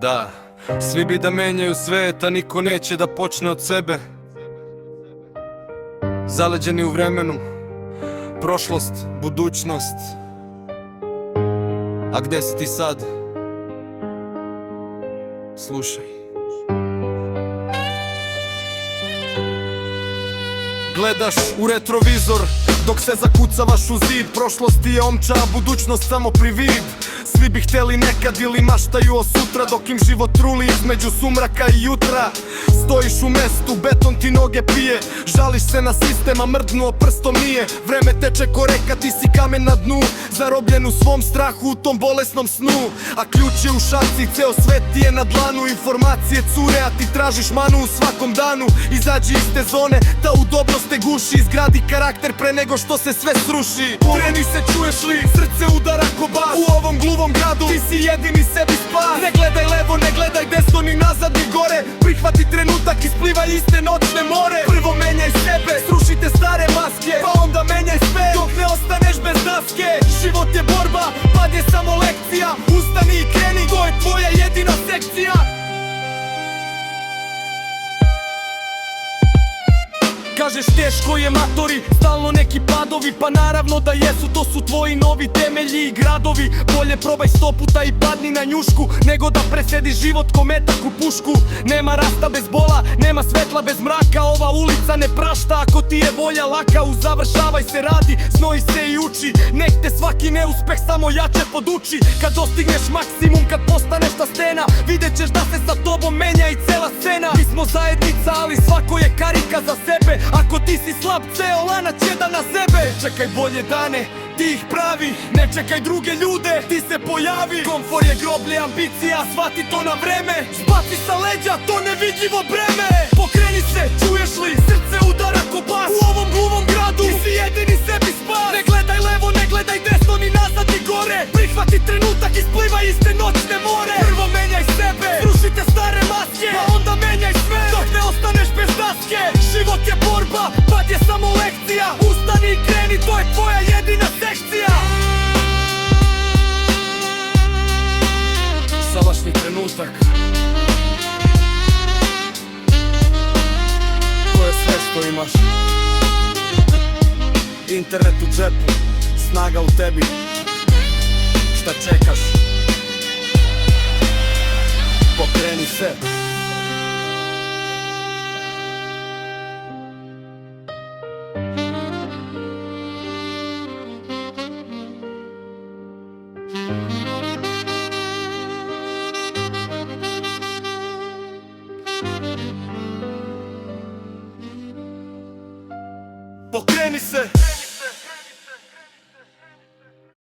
Da, svi bi da menjaju svet, a niko neće da počne od sebe. Zaleđeni u vremenu, prošlost, budućnost. A gde si ti sad? Slušaj. Gledaš u retrovizor dok se zakucavaš u zid. Prošlost ti je omča, a budućnost samo privid. Svi bi hteli nekad ili maštaju o sutra, dok im život truli između sumraka i jutra. Stojiš u mestu, beton ti noge pije, žališ se na sistem, a mrdnuo prstom nije. Vreme teče ko reka, ti si kamen na dnu, zarobljen u svom strahu, u tom bolesnom snu. A ključ je u šaci, ceo svet ti je na dlanu. Informacije cure, a ti tražiš manu u svakom danu. Izađi iz te zone, ta udobnost te guši. Izgradi karakter pre nego što se sve sruši. Pokreni se, čuješ li? Srce udara ko bas u ovom gluvom gradu, ti si jedini sebi spas. Ne gledaj levo, ne gledaj desno, ni nazad ni gore. Prihvati trenutak, isplivaj iste noćne more. Prvo menjaj sebe, srušite stare maske, pa onda menjaj sve dok ne ostaneš bez daske. Život je borba, pad je samo lekcija. Ustani i kreni, to je tvoja jedina sekcija. Kažeš teško je matori, stalno neki padovi. Pa naravno da jesu, to su tvoji novi temelji i gradovi. Bolje probaj 100 puta i padni na njušku, nego da presediš život ko metak u pušku. Nema rasta bez bola, nema svetla bez mraka. Ova ulica ne prašta, ako ti je volja laka. Uzavršavaj se, radi, znoji se i uči. Nek te svaki neuspeh samo jače poduči. Kad dostigneš maksimum, kad postaneš ta stena, vidjet ćeš da se sa tobom menja i cela scena. Mi smo zajednica, ali svako je karika za sebe. Ako ti si slab, ceo lanac jedan na sebe. Čekaj bolje dane, ti ih pravi. Ne čekaj druge ljude, ti se pojavi. Komfor je groblje ambicija, shvati to na vreme. Zbaci sa leđa to nevidljivo breme. Pokreni se, čuješ li? Srce udara ko bas u ovom gluvom gradu, ti si jedini sebi spas. Ne gledaj levo, ne gledaj desno, ni nazad ni gore. Prihvati trenutak, isplivaj iste noćne more. Prvo menjaj sebe, srušite stare maske, pa onda menjaj sve dok ne ostaneš bez daske. Život je borba, pad je samo lekcija. Ustani i kreni, to je tvoja jedina sekcija. Sadašnji trenutak, to je sve što imaš. Internet u džepu, snaga u tebi. Šta čekaš? Pokreni se. Pokreni se.